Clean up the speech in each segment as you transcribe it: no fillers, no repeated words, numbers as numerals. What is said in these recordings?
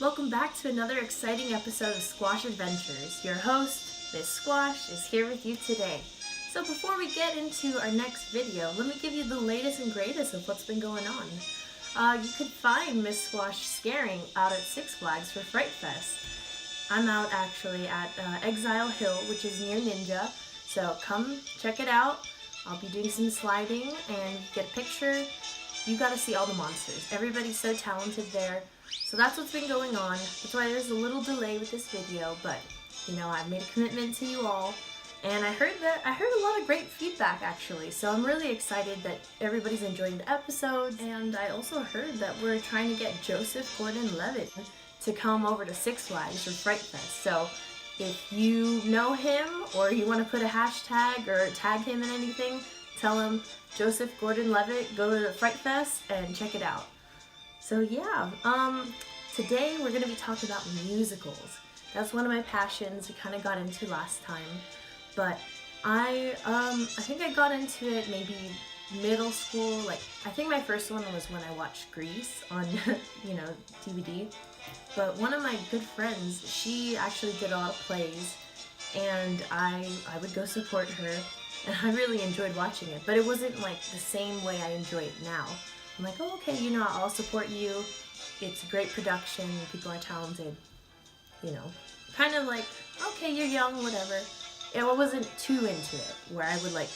Welcome back to another exciting episode of Squash Adventures. Your host, Miss Squash, is here with you today. So before we get into our next video, let me give you the latest and greatest of what's been going on. You could find Miss Squash scaring out at Six Flags for Fright Fest. I'm out actually at Exile Hill, which is near Ninja, so come check it out. I'll be doing some sliding and get a picture. You gotta see all the monsters. Everybody's so talented there. So that's what's been going on. That's why there's a little delay with this video, but you know, I've made a commitment to you all. And I heard a lot of great feedback actually, so I'm really excited that everybody's enjoying the episodes. And I also heard that we're trying to get Joseph Gordon-Levitt to come over to Six Flags for Fright Fest. So if you know him or you want to put a hashtag or tag him in anything, tell him Joseph Gordon-Levitt, go to Fright Fest and check it out. So yeah, today we're going to be talking about musicals. That's one of my passions we kind of got into last time. But I think I got into it maybe middle school. Like, I think my first one was when I watched Grease on, DVD. But one of my good friends, she actually did a lot of plays, and I would go support her, and I really enjoyed watching it. But it wasn't like the same way I enjoy it now. I'm like, oh, okay, I'll support you. It's a great production. People are talented. Kind of like, okay, you're young, whatever. I wasn't too into it, where I would like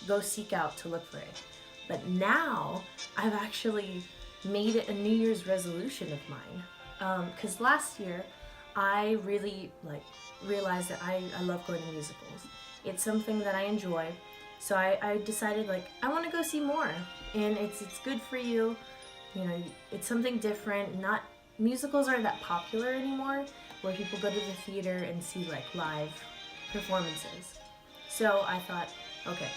go seek out to look for it. But now I've actually made it a New Year's resolution of mine. Because last year I really realized that I love going to musicals. It's something that I enjoy. So I decided I want to go see more. And it's good for you. It's something different. Musicals aren't that popular anymore, where people go to the theater and see live performances. So I thought, okay,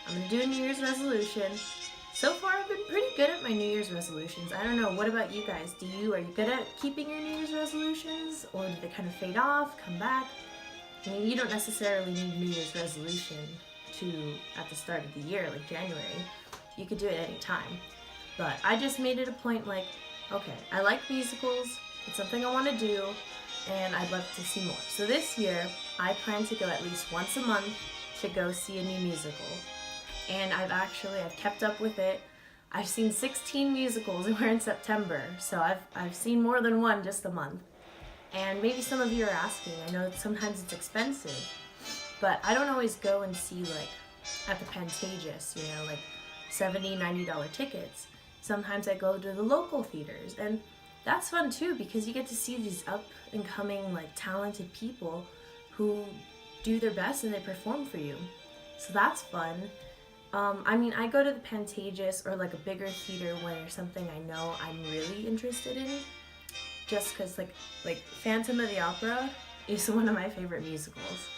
I'm gonna do a New Year's resolution. So far I've been pretty good at my New Year's resolutions. I don't know, what about you guys? Are you good at keeping your New Year's resolutions, or do they kind of fade off, come back? I mean, you don't necessarily need New Year's resolution at the start of the year, like January. You could do it any time. But I just made it a point okay, I like musicals, it's something I want to do, and I'd love to see more. So this year, I plan to go at least once a month to go see a new musical. And I've kept up with it. I've seen 16 musicals, and we're in September, so I've seen more than one just a month. And maybe some of you are asking, I know sometimes it's expensive, but I don't always go and see at the Pantages, $70, $90 tickets. Sometimes I go to the local theaters, and that's fun too, because you get to see these up and coming talented people who do their best and they perform for you. So that's fun. I go to the Pantages or a bigger theater when there's something I know I'm really interested in, just because Phantom of the Opera is one of my favorite musicals.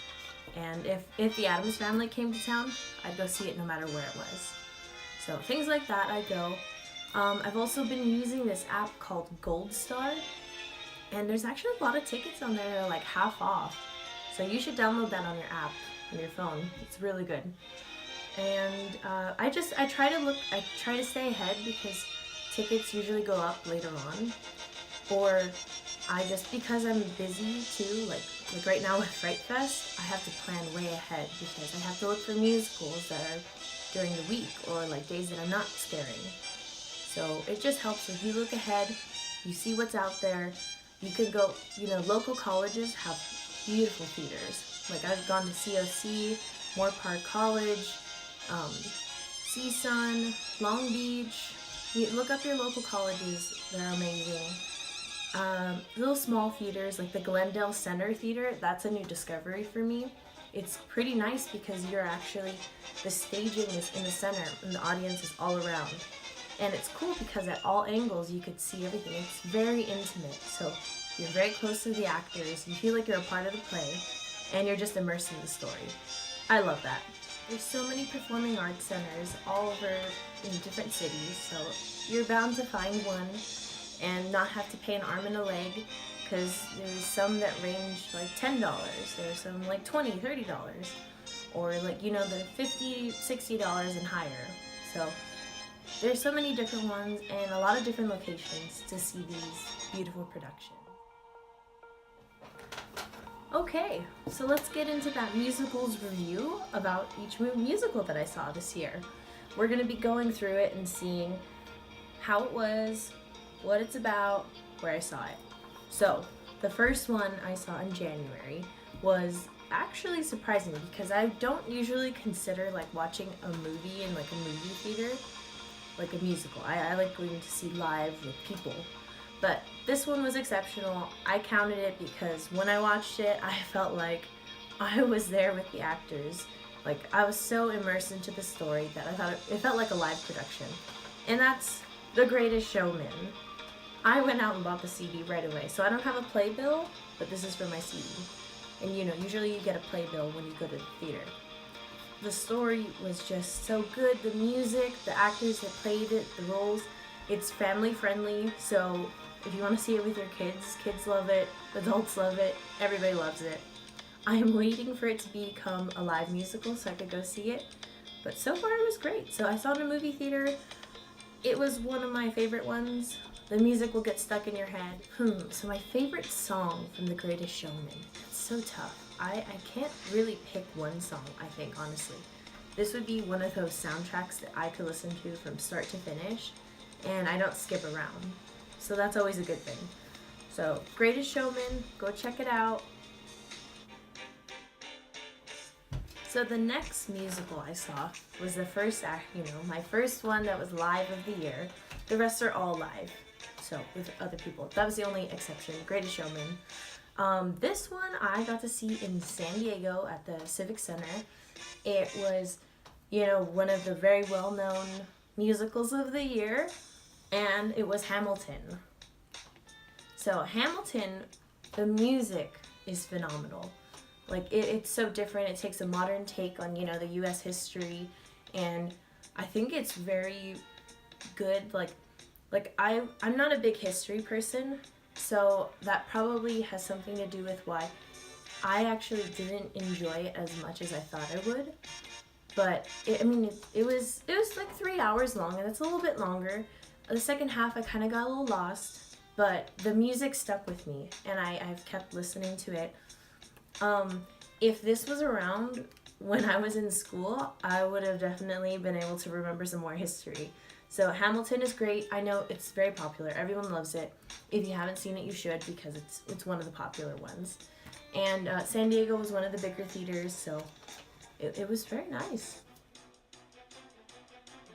And if the Addams Family came to town, I'd go see it no matter where it was. So things like that I go. I've also been using this app called Gold Star, and there's actually a lot of tickets on there that are half off. So you should download that on your app, on your phone. It's really good. And I try to stay ahead because tickets usually go up later on. Or because I'm busy too, like right now with Fright Fest, I have to plan way ahead because I have to look for musicals that are during the week or days that I'm not scaring. So it just helps if you look ahead, you see what's out there. You can go, local colleges have beautiful theaters. I've gone to COC, Moore Park College, CSUN, Long Beach. You look up your local colleges, they're amazing. Little small theaters like the Glendale Center Theater, that's a new discovery for me. It's pretty nice because the staging is in the center and the audience is all around. And it's cool because at all angles you could see everything. It's very intimate, so you're very close to the actors, you feel like you're a part of the play, and you're just immersed in the story. I love that. There's so many performing arts centers all over in different cities, so you're bound to find one and not have to pay an arm and a leg, because there's some that range $10, there's some $20, $30, or the $50, $60 and higher. So there's so many different ones and a lot of different locations to see these beautiful productions. Okay, so let's get into that musicals review about each musical that I saw this year. We're going to be going through it and seeing how it was, what it's about, where I saw it. So, the first one I saw in January was actually surprising because I don't usually consider like watching a movie in like a movie theater like a musical. I like going to see live with people. But this one was exceptional. I counted it because when I watched it, I felt like I was there with the actors. Like, I was so immersed into the story that I thought it felt like a live production. And that's The Greatest Showman. I went out and bought the CD right away. So I don't have a playbill, but this is for my CD. And you know, usually you get a playbill when you go to the theater. The story was just so good. The music, the actors that played it, the roles. It's family friendly, so if you want to see it with your kids love it, adults love it, everybody loves it. I am waiting for it to become a live musical so I could go see it, but so far it was great. So I saw it in a movie theater. It was one of my favorite ones. The music will get stuck in your head. So my favorite song from The Greatest Showman. It's so tough. I can't really pick one song, I think, honestly. This would be one of those soundtracks that I could listen to from start to finish, and I don't skip around. So that's always a good thing. So, Greatest Showman, go check it out. So the next musical I saw was the first act, my first one that was live of the year. The rest are all live, so with other people. That was the only exception, Greatest Showman. This one I got to see in San Diego at the Civic Center. It was, one of the very well-known musicals of the year, and it was Hamilton. So Hamilton, the music is phenomenal. Like, it's so different. It takes a modern take on, the U.S. history, and I think it's very good. I'm not a big history person, so that probably has something to do with why I actually didn't enjoy it as much as I thought I would. But, it was like 3 hours long, and it's a little bit longer. The second half, I kind of got a little lost, but the music stuck with me, and I've kept listening to it. If this was around when I was in school, I would have definitely been able to remember some more history. So Hamilton is great. I know it's very popular. Everyone loves it. If you haven't seen it, you should, because it's one of the popular ones. And San Diego was one of the bigger theaters, so it was very nice.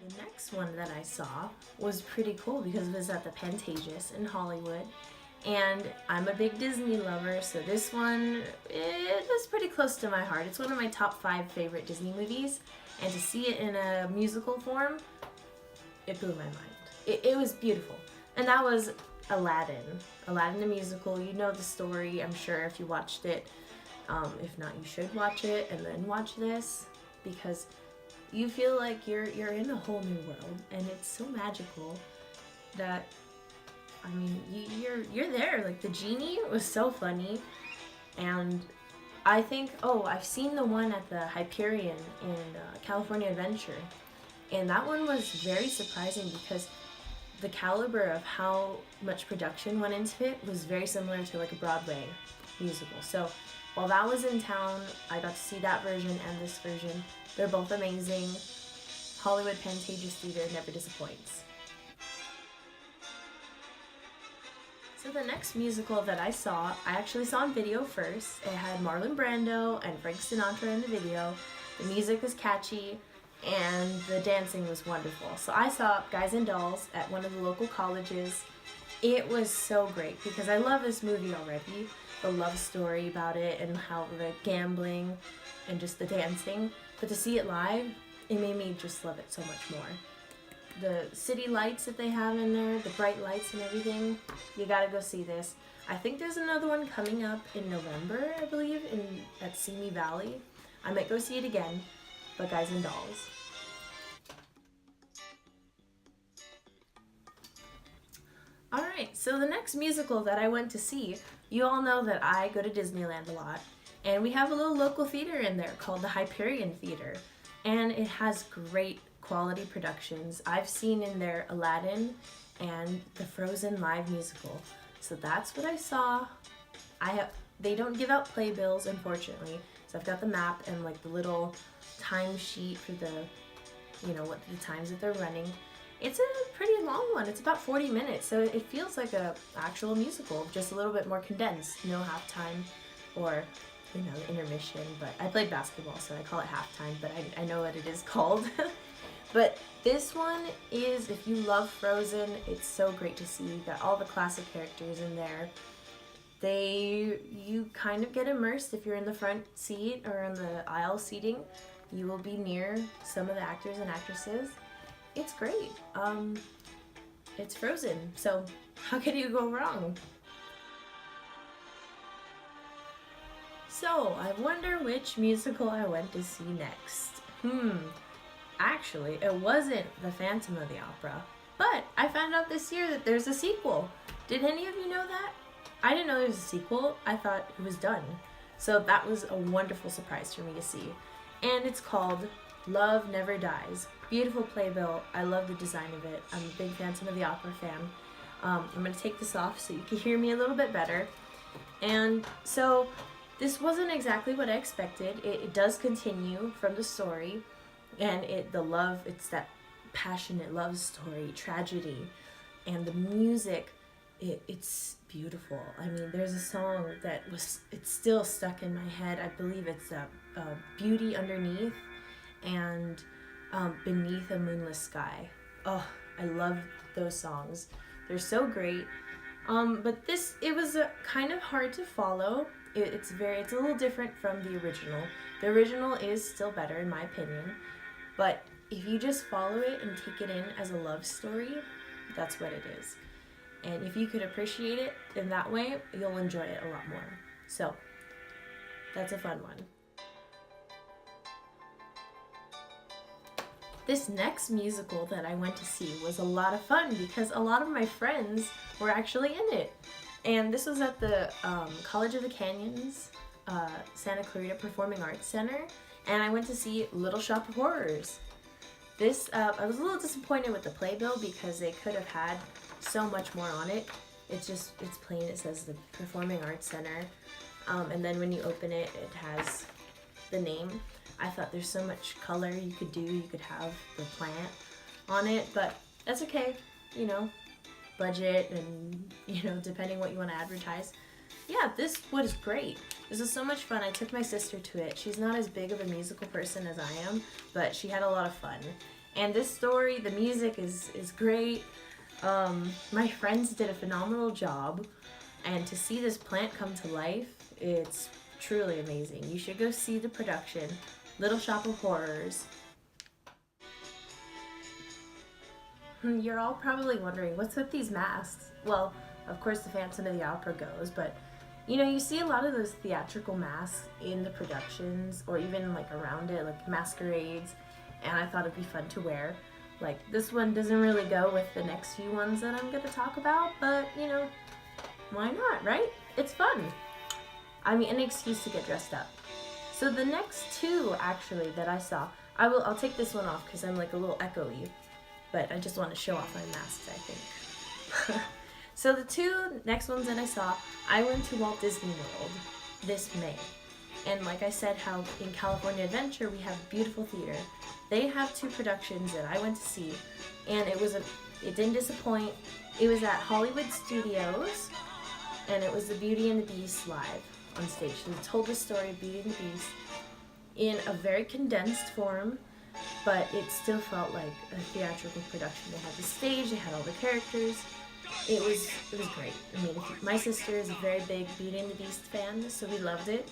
The next one that I saw was pretty cool because it was at the Pantages in Hollywood. And I'm a big Disney lover, so this one, it was pretty close to my heart. It's one of my top 5 favorite Disney movies, and to see it in a musical form, it blew my mind. It was beautiful. And that was Aladdin. Aladdin the musical. You know the story, I'm sure, if you watched it. If not, you should watch it and then watch this, because you feel like you're in a whole new world, and it's so magical that you're there. Like, the genie was so funny, and I think, I've seen the one at the Hyperion in California Adventure, and that one was very surprising because the caliber of how much production went into it was very similar to like a Broadway musical. So while that was in town, I got to see that version and this version. They're both amazing. Hollywood Pantages Theater never disappoints. So the next musical that I actually saw on video first. It had Marlon Brando and Frank Sinatra in the video. The music was catchy, and the dancing was wonderful. So I saw Guys and Dolls at one of the local colleges. It was so great because I love this movie already. The love story about it and how the gambling and just the dancing. But to see it live, it made me just love it so much more. The city lights that they have in there, the bright lights and everything, you gotta go see this. I think there's another one coming up in November, I believe, at Simi Valley. I might go see it again, but Guys and Dolls. Alright, so the next musical that I went to see, you all know that I go to Disneyland a lot, and we have a little local theater in there called the Hyperion Theater, and it has great quality productions. I've seen in there Aladdin and the Frozen live musical. So that's what I saw. They don't give out playbills, unfortunately. So I've got the map and like the little time sheet for the, what the times that they're running. It's a pretty long one. It's about 40 minutes, so it feels like a actual musical, just a little bit more condensed. No halftime or, intermission. But I played basketball, so I call it halftime, but I know what it is called. But this one is, if you love Frozen, it's so great to see. You got all the classic characters in there. You kind of get immersed if you're in the front seat or in the aisle seating. You will be near some of the actors and actresses. It's great. It's Frozen, so how could you go wrong? So, I wonder which musical I went to see next. Actually, it wasn't The Phantom of the Opera, but I found out this year that there's a sequel. Did any of you know that? I didn't know there was a sequel. I thought it was done. So that was a wonderful surprise for me to see. And it's called Love Never Dies. Beautiful playbill. I love the design of it. I'm a big Phantom of the Opera fan. I'm going to take this off so you can hear me a little bit better. And so this wasn't exactly what I expected. It does continue from the story. And it's that passionate love story, tragedy. And the music, it's beautiful. I mean, there's a song it's still stuck in my head. I believe it's Beauty Underneath and Beneath a Moonless Sky. Oh, I love those songs. They're so great. But it was kind of hard to follow. It's a little different from the original. The original is still better in my opinion. But if you just follow it and take it in as a love story, that's what it is. And if you could appreciate it in that way, you'll enjoy it a lot more. So, that's a fun one. This next musical that I went to see was a lot of fun because a lot of my friends were actually in it. And this was at the College of the Canyons, Santa Clarita Performing Arts Center. And I went to see Little Shop of Horrors. I was a little disappointed with the playbill because they could have had so much more on it. It's plain. It says the Performing Arts Center, and then when you open it, it has the name. I thought there's so much color you could do. You could have the plant on it, but that's okay. Budget and depending what you want to advertise. Yeah, this was great. This was so much fun. I took my sister to it. She's not as big of a musical person as I am, but she had a lot of fun. And this story, the music is great. My friends did a phenomenal job, and to see this plant come to life, it's truly amazing. You should go see the production, Little Shop of Horrors. You're all probably wondering, what's with these masks? Well, of course the Phantom of the Opera goes, but you see a lot of those theatrical masks in the productions, or even like around it, like masquerades, and I thought it'd be fun to wear. Like, this one doesn't really go with the next few ones that I'm going to talk about, but, why not, right? It's fun. I mean, an excuse to get dressed up. So the next two, actually, that I saw, I'll take this one off because I'm like a little echoey, but I just want to show off my masks, I think. So the two next ones that I saw, I went to Walt Disney World this May. And like I said, how in California Adventure we have beautiful theater. They have two productions that I went to see, and it didn't disappoint. It was at Hollywood Studios, and it was the Beauty and the Beast live on stage. They told the story of Beauty and the Beast in a very condensed form, but it still felt like a theatrical production. They had the stage, they had all the characters. It was great. I mean, my sister is a very big Beauty and the Beast fan, so we loved it.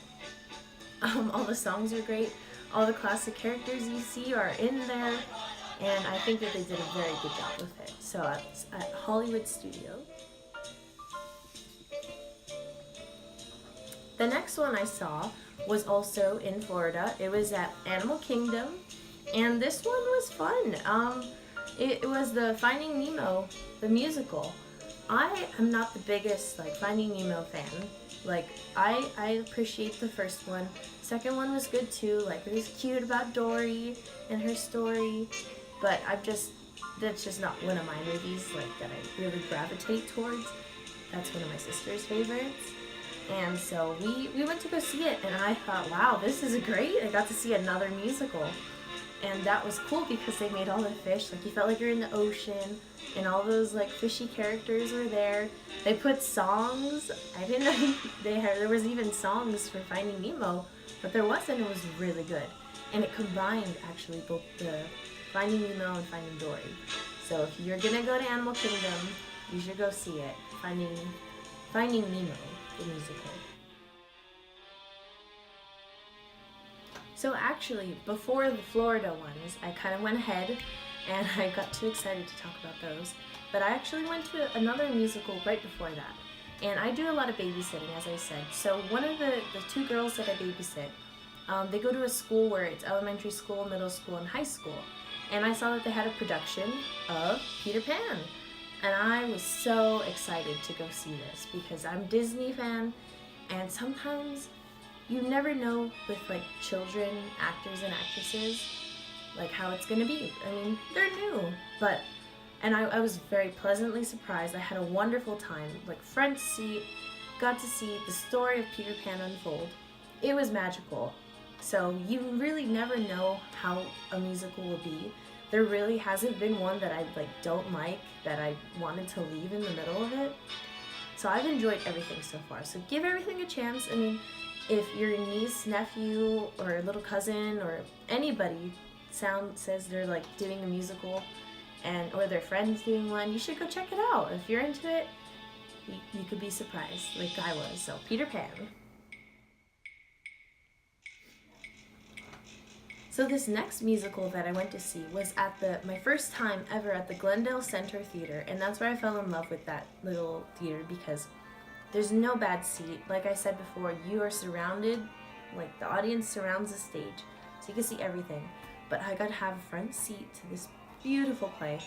All the songs are great. All the classic characters you see are in there, and I think that they did a very good job with it. So it's at Hollywood Studio. The next one I saw was also in Florida. It was at Animal Kingdom, and this one was fun. It was the Finding Nemo, the musical. I am not the biggest Finding Nemo fan. I appreciate the first one. Second one was good too. It was cute about Dory and her story, but that's just not one of my movies that I really gravitate towards. That's one of my sister's favorites. And so we went to go see it, and I thought, wow, this is great. I got to see another musical. And that was cool because they made all the fish, like you felt like you're in the ocean, and all those like fishy characters were there. They put songs. I didn't know there was even songs for Finding Nemo, but there wasn't. It was really good, and it combined actually both the Finding Nemo and Finding Dory. So if you're gonna go to Animal Kingdom, you should go see it. Finding Nemo, the musical. So actually, before the Florida ones, I kind of went ahead and I got too excited to talk about those. But I actually went to another musical right before that. And I do a lot of babysitting, as I said. So one of the two girls that I babysit, they go to a school where it's elementary school, middle school, and high school. And I saw that they had a production of Peter Pan. And I was so excited to go see this because I'm a Disney fan, and sometimes you never know with like children, actors and actresses, like how it's gonna be. I mean, they're new, and I was very pleasantly surprised. I had a wonderful time, like front seat, got to see the story of Peter Pan unfold. It was magical. So you really never know how a musical will be. There really hasn't been one that I don't like, that I wanted to leave in the middle of it. So I've enjoyed everything so far. So give everything a chance. I mean, if your niece, nephew, or little cousin, or anybody says they're like doing a musical, or their friends doing one, you should go check it out. If you're into it, you could be surprised, like I was. So Peter Pan. So this next musical that I went to see was at my first time ever at the Glendale Center Theater, and that's where I fell in love with that little theater because there's no bad seat. Like I said before, you are surrounded, like the audience surrounds the stage, so you can see everything. But I got to have a front seat to this beautiful play,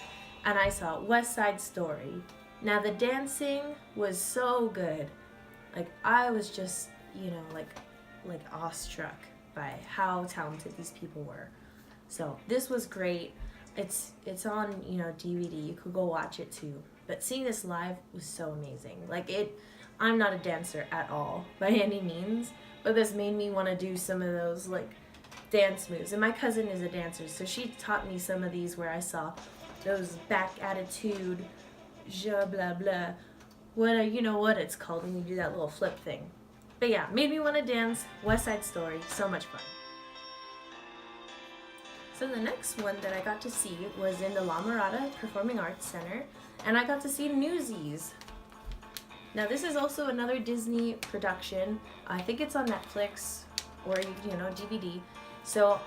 and I saw West Side Story. Now the dancing was so good. Like I was just, like awestruck by how talented these people were. So this was great. It's on, DVD. You could go watch it too. But seeing this live was so amazing. I'm not a dancer at all by any means, but this made me want to do some of those dance moves. And my cousin is a dancer, so she taught me some of these where I saw those back attitude, blah blah, what it's called when you do that little flip thing. But yeah, made me want to dance. West Side Story, so much fun. So the next one that I got to see was in the La Mirada Performing Arts Center, and I got to see Newsies. Now this is also another Disney production. I think it's on Netflix or DVD. So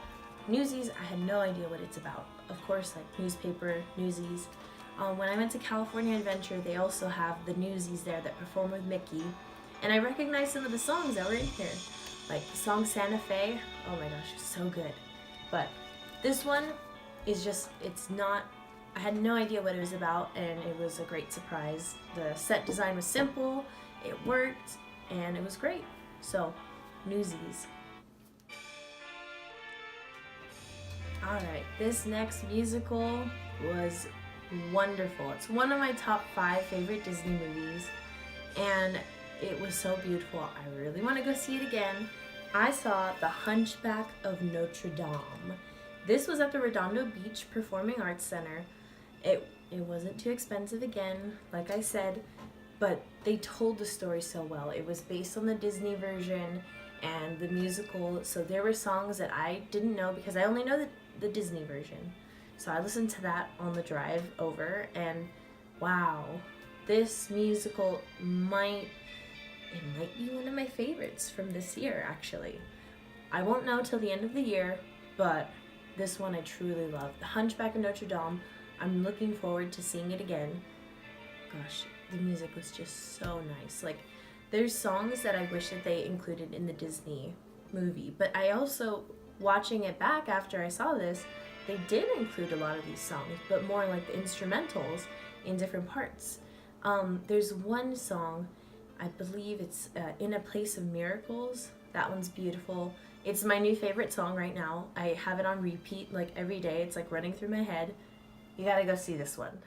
Newsies, I had no idea what it's about. Of course, newspaper, Newsies. When I went to California Adventure, they also have the Newsies there that perform with Mickey. And I recognized some of the songs that were in here. Like the song Santa Fe. Oh my gosh, it's so good. But this one is just, I had no idea what it was about, and it was a great surprise. The set design was simple, it worked, and it was great. So, Newsies. Alright, this next musical was wonderful. It's one of my top 5 favorite Disney movies, and it was so beautiful. I really want to go see it again. I saw The Hunchback of Notre Dame. This was at the Redondo Beach Performing Arts Center. It wasn't too expensive again, like I said, but they told the story so well. It was based on the Disney version and the musical, so there were songs that I didn't know because I only know the Disney version. So I listened to that on the drive over, and wow, this musical might be one of my favorites from this year, actually. I won't know till the end of the year, but this one I truly love. The Hunchback of Notre Dame, I'm looking forward to seeing it again. Gosh, the music was just so nice. There's songs that I wish that they included in the Disney movie, but I also, watching it back after I saw this, they did include a lot of these songs, but more like the instrumentals in different parts. There's one song, I believe it's In a Place of Miracles. That one's beautiful. It's my new favorite song right now. I have it on repeat every day. It's running through my head. You gotta go see this one.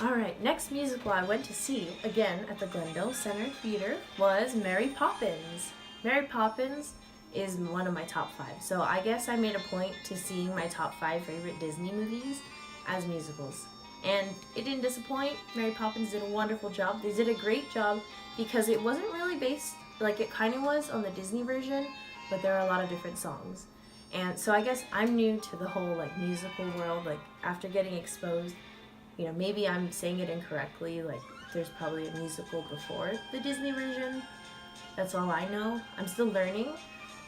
Alright, next musical I went to see, again at the Glendale Center Theater, was Mary Poppins. Mary Poppins is one of my top 5, so I guess I made a point to seeing my top 5 favorite Disney movies as musicals. And it didn't disappoint. Mary Poppins did a wonderful job. They did a great job because it wasn't really based, like it kind of was on the Disney version, but there are a lot of different songs. And so I guess I'm new to the whole like musical world, like after getting exposed. You know, maybe I'm saying it incorrectly, like there's probably a musical before the Disney version. That's all I know. I'm still learning.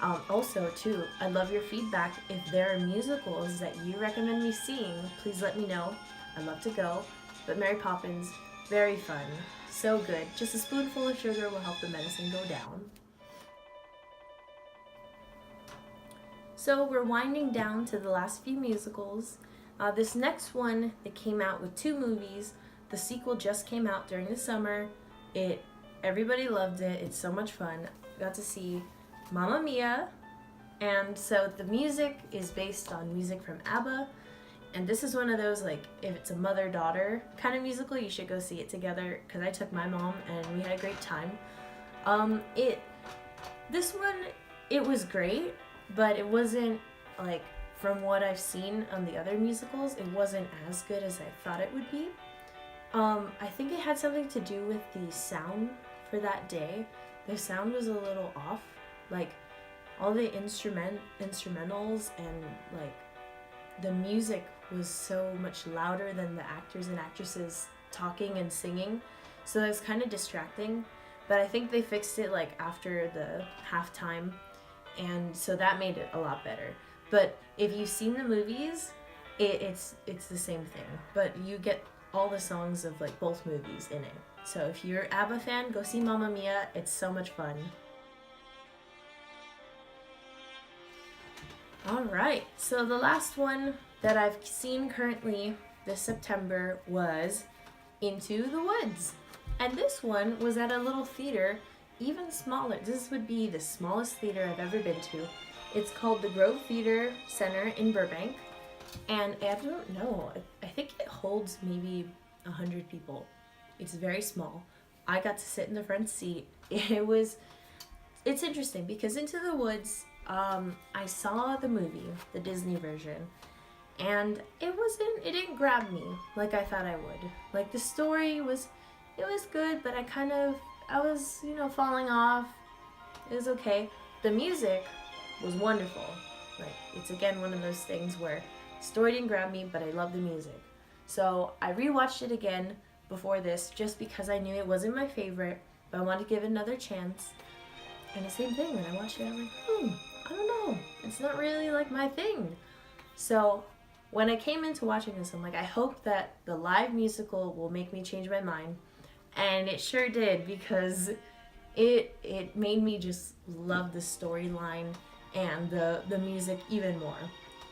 Also, too, I love your feedback. If there are musicals that you recommend me seeing, please let me know. I'd love to go. But Mary Poppins, very fun. So good. Just a spoonful of sugar will help the medicine go down. So we're winding down to the last few musicals. This next one, it came out with 2 movies. The sequel just came out during the summer. Everybody loved it. It's so much fun. Got to see Mamma Mia. And so the music is based on music from ABBA. And this is one of those, like, if it's a mother-daughter kind of musical, you should go see it together, because I took my mom and we had a great time. This one, it was great, but it wasn't, like, from what I've seen on the other musicals, it wasn't as good as I thought it would be. I think it had something to do with the sound for that day. The sound was a little off. Like, all the instrumentals and, like, the music was so much louder than the actors and actresses talking and singing. So it was kind of distracting. But I think they fixed it, like, after the halftime. And so that made it a lot better. But if you've seen the movies, it's the same thing. But you get all the songs of like both movies in it. So if you're an ABBA fan, go see Mamma Mia. It's so much fun. Alright, so the last one that I've seen currently this September was Into the Woods. And this one was at a little theater, even smaller. This would be the smallest theater I've ever been to. It's called the Grove Theater Center in Burbank, and I don't know, I think it holds maybe 100 people. It's very small. I got to sit in the front seat. It's interesting because Into the Woods, I saw the movie, the Disney version, and it didn't grab me like I thought I would. Like the story was good, but I was, falling off. It was okay. The music was wonderful. Like, it's again one of those things where story didn't grab me, but I love the music. So I rewatched it again before this just because I knew it wasn't my favorite, but I wanted to give it another chance. And the same thing, when I watched it, I was like, I don't know. It's not really like my thing. So when I came into watching this, I'm like, I hope that the live musical will make me change my mind. And it sure did, because it made me just love the storyline and the music even more.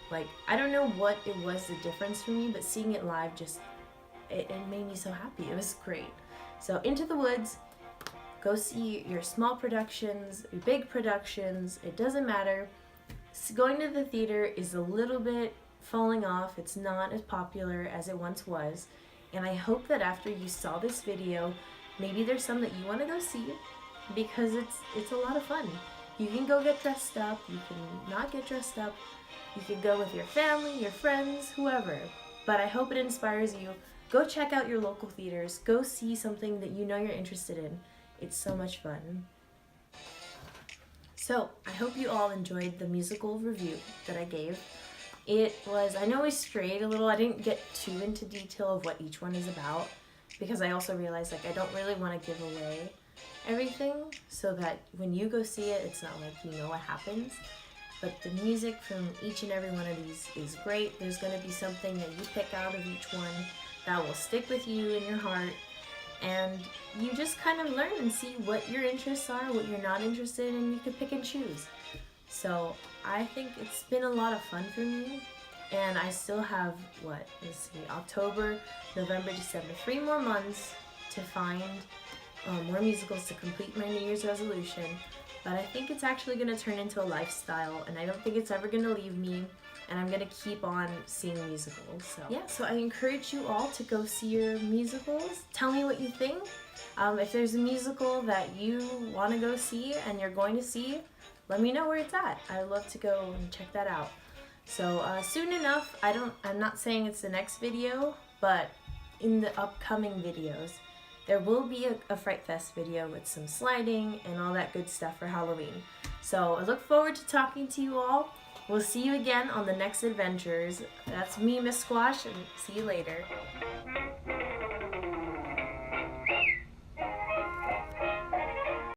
Like, I don't know what it was the difference for me, but seeing it live it made me so happy. It was great. So Into the Woods, go see your small productions, your big productions, it doesn't matter. Going to the theater is a little bit falling off. It's not as popular as it once was. And I hope that after you saw this video, maybe there's some that you want to go see, because it's a lot of fun. You can go get dressed up, you can not get dressed up, you can go with your family, your friends, whoever. But I hope it inspires you. Go check out your local theaters. Go see something that you know you're interested in. It's so much fun. So, I hope you all enjoyed the musical review that I gave. I know we strayed a little. I didn't get too into detail of what each one is about, because I also realized, like, I don't really want to give away everything, so that when you go see it, it's not like you know what happens. But the music from each and every one of these is great. There's going to be something that you pick out of each one that will stick with you in your heart, and you just kind of learn and see what your interests are, what you're not interested in, and you can pick and choose. So I think it's been a lot of fun for me, and I still have, October, November, December, 3 more months to find more musicals to complete my New Year's resolution. but I think it's actually going to turn into a lifestyle, and I don't think it's ever going to leave me, and I'm going to keep on seeing musicals. So yeah, so I encourage you all to go see your musicals. Tell me what you think. If there's a musical that you want to go see and you're going to see, let me know where it's at. I'd love to go and check that out. So soon enough, I'm not saying it's the next video, but in the upcoming videos, there will be a Fright Fest video with some sliding and all that good stuff for Halloween. So I look forward to talking to you all. We'll see you again on the next adventures. That's me, Miss Squash, and see you later.